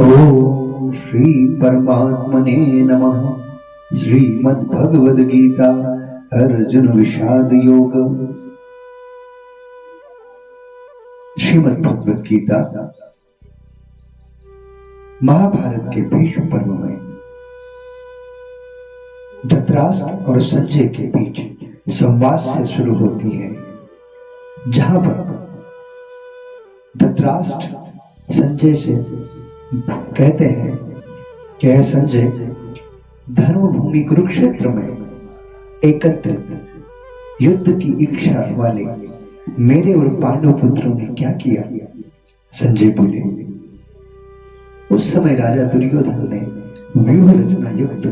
ओम श्री परमात्मने नमः। श्रीमद् भगवद गीता अर्जुन विषाद योग। श्रीमद् भगवद गीता महाभारत के भीष्म पर्व में धृतराष्ट्र और संजय के बीच संवाद से शुरू होती है, जहां पर धृतराष्ट्र संजय से कहते हैं कि है संजय, धर्मभूमि कुरुक्षेत्र में एकत्रित युद्ध की इच्छा वाले मेरे और पांडव पुत्रों ने क्या किया। संजय बोले, उस समय राजा दुर्योधन ने व्यूह रचना युक्त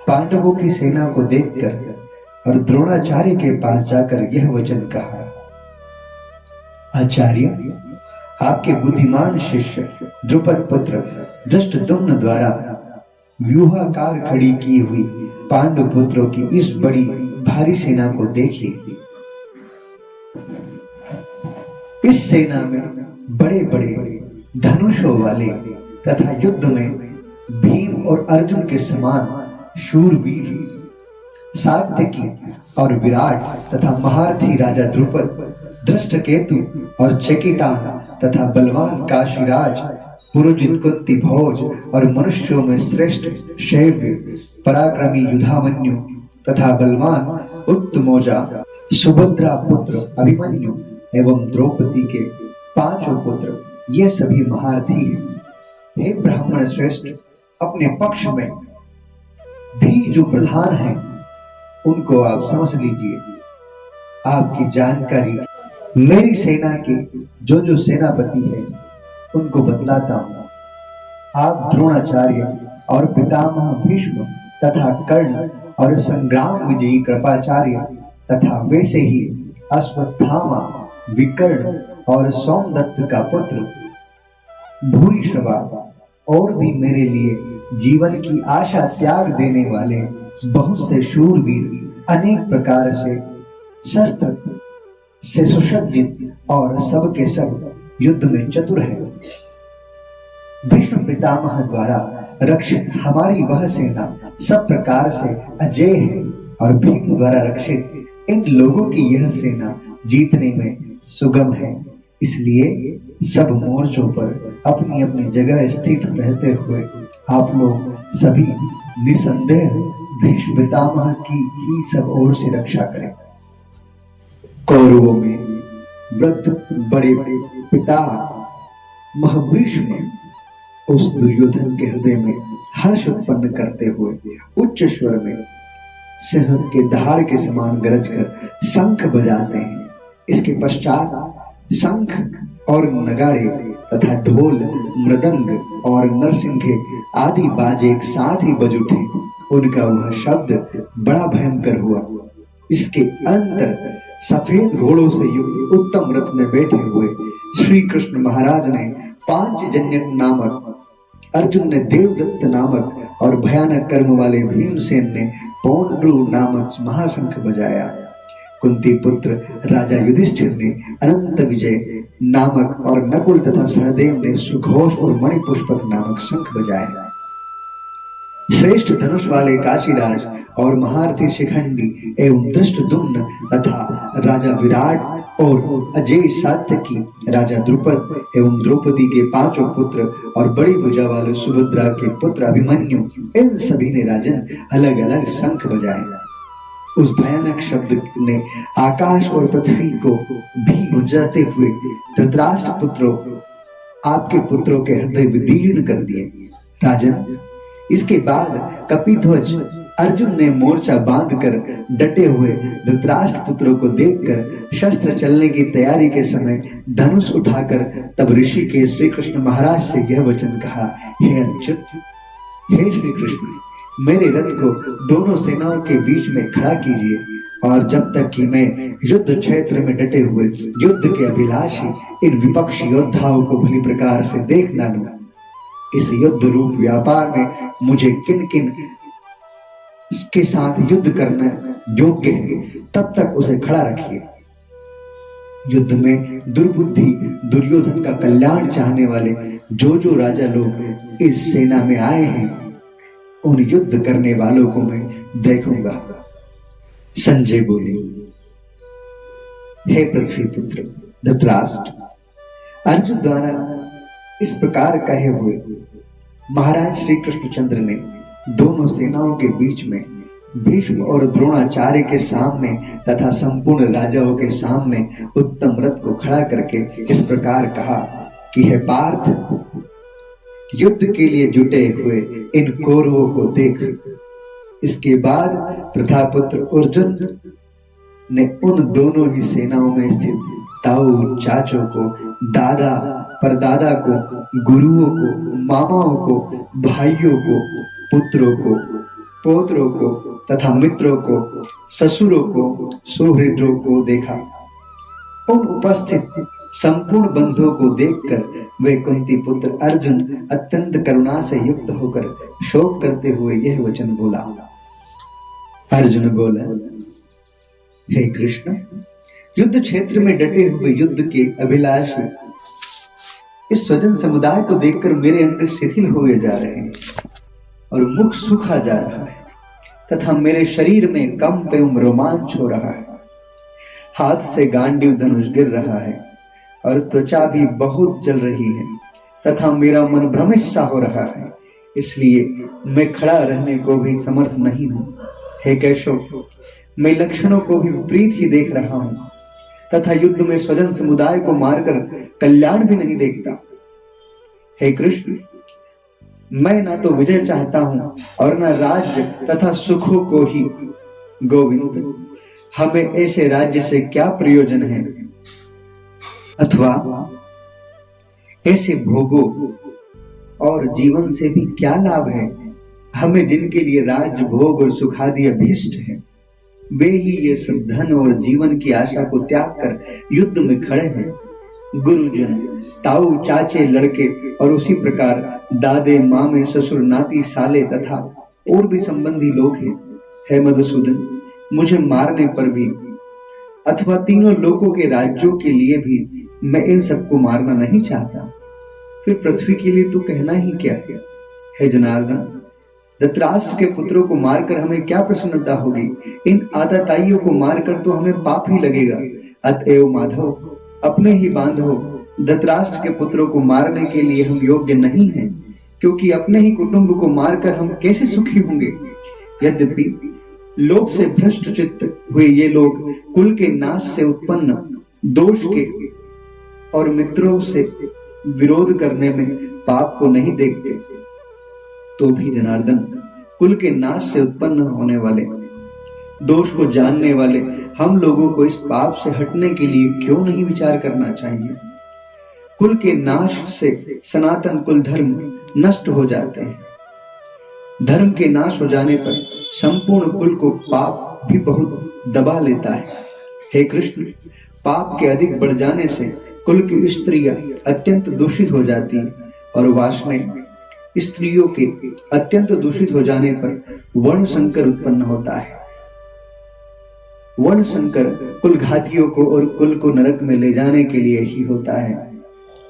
पांडवों की सेना को देखकर और द्रोणाचार्य के पास जाकर यह वचन कहा, आचार्य, आपके बुद्धिमान शिष्य द्रुपद पुत्र धृष्टद्युम्न द्वारा व्यूहाकार खड़ी की हुई पांडव पुत्रों की इस बड़ी भारी सेना को देखिए। इस सेना में बड़े बड़े धनुषों वाले तथा युद्ध में भीम और अर्जुन के समान शूरवीर सात्यकी और विराट तथा महारथी राजा द्रुपद, दृष्टकेतु और चेकितान तथा बलवान काशीराज, पुरोजित कुंती भोज और मनुष्यों में श्रेष्ठ शैव्य पराक्रमी युधामन्यु तथा बलवान उत्तमोजा, सुभद्रा पुत्र अभिमन्यु एवं द्रौपदी के पांचों पुत्र, ये सभी महारथी हैं। हे ब्राह्मण श्रेष्ठ, अपने पक्ष में भी जो प्रधान हैं उनको आप समझ लीजिए। आपकी जानकारी मेरी सेना के जो सेनापति है उनको बतलाता हूं। आप द्रोणाचार्य और पितामह भीष्म तथा कर्ण और संग्राम विजयी कृपाचार्य तथा वैसे ही अश्वत्थामा, विकर्ण और सोमदत्त का पुत्र भूरिश्रवा और भी मेरे लिए जीवन की आशा त्याग देने वाले बहुत से शूरवीर, अनेक प्रकार से शस्त्र से सुसज्जित और सब के सब युद्ध में चतुर है। भीष्म पितामह द्वारा रक्षित हमारी वह सेना सब प्रकार से अजेय है और भीम द्वारा रक्षित इन लोगों की यह सेना जीतने में सुगम है। इसलिए सब मोर्चों पर अपनी अपनी जगह स्थित रहते हुए आप लोग सभी निसंदेह भीष्म पितामह की ही सब ओर से रक्षा करें। कौरवों में वृद्ध बड़े बड़े पिता महाभीष्म उस दुर्योधन के हृदय में हर्ष उत्पन्न करते हुए उच्च स्वर में सिंह के दहाड़ के समान गरज कर शंख बजाते हैं। इसके पश्चात शंख और नगाड़े तथा ढोल, मृदंग और नरसिंघे आदि बाजे एक साथ ही बज उठे। उनका वह शब्द बड़ा भयंकर हुआ। इसके अनंतर सफेद घोड़ों से युक्त उत्तम रथ में बैठे हुए श्री कृष्ण महाराज ने पांचजन्य नामक, अर्जुन ने देवदत्त नामक और भयानक कर्म वाले भीमसेन ने पौंड्रू नामक महाशंख बजाया। कुंती पुत्र राजा युधिष्ठिर ने अनंत विजय नामक और नकुल तथा सहदेव ने सुघोष और मणिपुष्पक नामक शंख बजाया। श्रेष्ठ धनुष वाले काशीराज और महारथी शिखंडी एवं धृष्टद्युम्न तथा राजा विराट और अजेय सात्यकी, राजा द्रुपद एवं द्रौपदी के पांचों पुत्र और बड़ी भुजा वाले सुभद्रा के पुत्र अभिमन्यु, इन सभी ने राजन अलग अलग शंख बजाए। उस भयानक शब्द ने आकाश और पृथ्वी को भी गुंजाते हुए धृतराष्ट्र पुत्रों, आपके पुत्रों के हृदय विदीर्ण कर दिए। राजन, इसके बाद कपिध्वज अर्जुन ने मोर्चा बांधकर डटे हुए धृतराष्ट्र पुत्रों को देखकर शस्त्र चलने की तैयारी के समय धनुष उठाकर तब ऋषि के श्री कृष्ण महाराज से यह वचन कहा, हे अच्युत, हे श्री कृष्ण, मेरे रथ को दोनों सेनाओं के बीच में खड़ा कीजिए और जब तक कि मैं युद्ध क्षेत्र में डटे हुए युद्ध के अभिलाषी इन विपक्षी योद्धाओं को भली प्रकार से देख ना लूं, इस युद्ध रूप व्यापार में मुझे किन किन के साथ युद्ध करना योग्य है, तब तक उसे खड़ा रखिए। युद्ध में दुर्बुद्धि दुर्योधन का कल्याण चाहने वाले जो राजा लोग इस सेना में आए हैं, उन युद्ध करने वालों को मैं देखूंगा। संजय बोले, हे पृथ्वी पुत्र धृतराष्ट्र, अर्जुन द्वारा इस प्रकार कहे हुए महाराज श्री कृष्णचंद्र ने दोनों सेनाओं के बीच में भीष्म और द्रोणाचार्य के सामने तथा संपूर्ण राजाओं के सामने उत्तम रथ को खड़ा करके इस प्रकार कहा कि हे पार्थ, युद्ध के लिए जुटे हुए इन कौरवों को देख। इसके बाद प्रथापुत्र अर्जुन ने उन दोनों ही सेनाओं में स्थित ताऊ चाचों को, दादा परदादा को, गुरुओं को, मामाओं को, भाइयों को, पुत्रों को, पौत्रों को तथा मित्रों को, ससुरों को, सुहृदों को देखा। उन उपस्थित संपूर्ण बंधुओं को देखकर वे कुंती पुत्र अर्जुन अत्यंत करुणा से युक्त होकर शोक करते हुए यह वचन बोला। अर्जुन बोला, हे कृष्ण, युद्ध क्षेत्र में डटे हुए युद्ध के अभिलाषी इस स्वजन समुदाय को देखकर मेरे अंग शिथिल हुए जा रहे हैं और मुख सूखा जा रहा है तथा मेरे शरीर में कंप एवं रोमांच हो रहा है। हाथ से गांडीव धनुष गिर रहा है और त्वचा भी बहुत जल रही है तथा मेरा मन भ्रमित सा हो रहा है, इसलिए मैं खड़ा रहने को भी समर्थ नहीं हूं। हे केशव, मैं लक्षणों को भी विपरीत ही देख रहा हूं तथा युद्ध में स्वजन समुदाय को मारकर कल्याण भी नहीं देखता। हे कृष्ण, मैं ना तो विजय चाहता हूं और ना राज्य तथा सुखों को ही। गोविंद, हमें ऐसे राज्य से क्या प्रयोजन है अथवा ऐसे भोगों और जीवन से भी क्या लाभ है। हमें जिनके लिए राज्य भोग और सुखादि अभीष्ट है, वे ही ये सब धन और जीवन की आशा को त्याग कर युद्ध में खड़े हैं। गुरुजन, ताऊ चाचे लड़के और उसी प्रकार दादे मामे ससुर नाती साले तथा और भी संबंधी लोग हैं। हे मधुसूदन, मुझे मारने पर भी अथवा तीनों लोगों के राज्यों के लिए भी मैं इन सबको मारना नहीं चाहता। फिर पृथ्वी के लिए तू कहना ही क्या है। हे जनार्दन, धृतराष्ट्र के पुत्रों को मारकर हमें क्या प्रसन्नता होगी। इन आतताइयों को मारकर तो हमें पाप ही लगेगा। अतएव माधव, अपने ही बांधव धृतराष्ट्र के पुत्रों को मारने के लिए हम योग्य नहीं हैं, क्योंकि अपने ही कुटुंब को मारकर हम कैसे सुखी होंगे। यद्यपि लोभ से भ्रष्ट चित्त हुए ये लोग कुल के नाश से उत्पन्न दोष के और मित्रों से विरोध करने में पाप को नहीं देखते, तो भी जनार्दन, कुल के नाश से उत्पन्न होने वाले दोष को जानने वाले हम लोगों को इस पाप से हटने के लिए क्यों नहीं विचार करना चाहिए। कुल के नाश से सनातन कुल धर्म नष्ट हो जाते हैं। धर्म के नाश हो जाने पर संपूर्ण कुल को पाप भी बहुत दबा लेता है। हे कृष्ण, पाप के अधिक बढ़ जाने से कुल की स्त्रियां अत्यंत दूषित हो जाती है और वासनाएं स्त्रियों के अत्यंत दूषित हो जाने पर वर्ण संकर उत्पन्न होता है। वर्ण संकर कुल घातियों को और कुल को नरक में ले जाने के लिए ही होता है।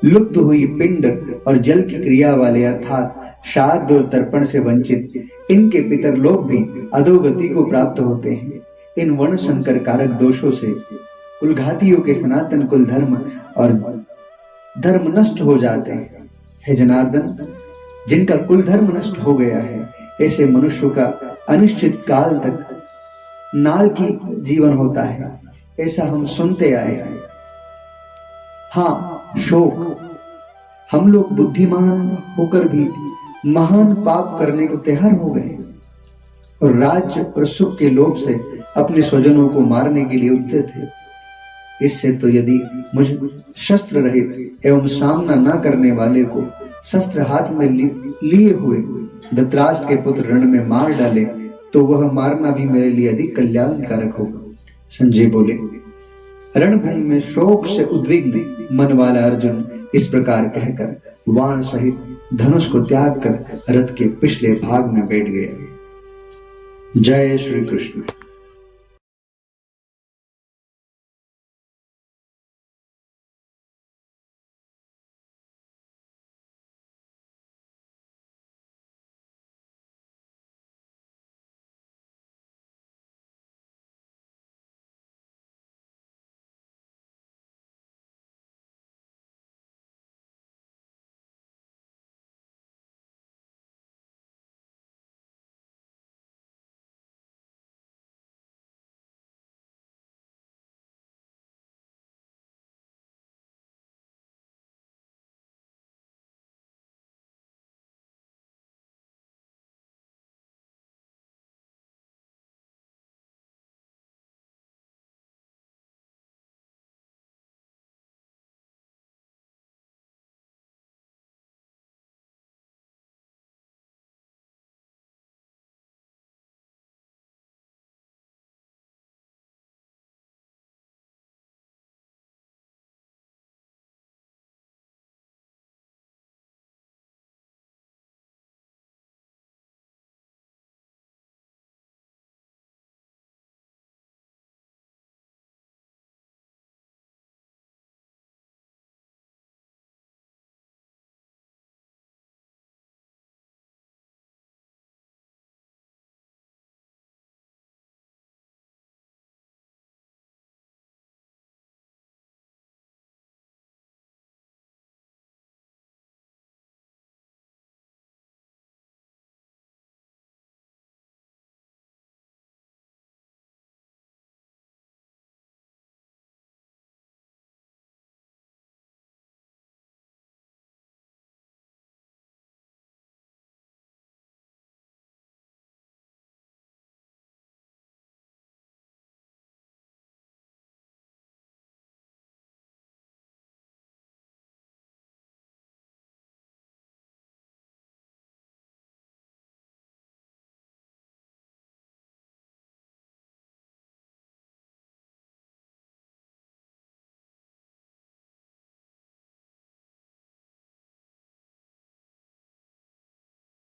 लुप्त हुई पिंड और जल की क्रिया वाले अर्थात श्राद्ध और तर्पण से वंचित इनके पितर लोग भी अधोगति को प्राप्त होते हैं। इन वर्ण संकर कारक दोषों से कुलघातियों के सनातन कुल धर्म और धर्म नष्ट हो जाते हैं। हे जनार्दन, जिनका कुल धर्म नष्ट हो गया है, ऐसे मनुष्यों का अनिश्चित काल तक नार की जीवन होता है, ऐसा हम सुनते आए हैं। हाँ, शोक, हम लोग बुद्धिमान होकर भी महान पाप करने को तैयार हो गए और राज्य और सुख के लोभ से अपने स्वजनों को मारने के लिए उठते थे। इससे तो यदि मुझ शस्त्र रहित एवं सामना न करने वाले को शस्त्र हाथ में लिए हुए धृतराष्ट्र के पुत्र रण में मार डाले, तो वह मारना भी मेरे लिए अधिक कल्याणकारक होगा। संजय बोले, रणभूमि में शोक से उद्विग्न मन वाला अर्जुन इस प्रकार कहकर वाण सहित धनुष को त्याग कर रथ के पिछले भाग में बैठ गया। जय श्री कृष्ण।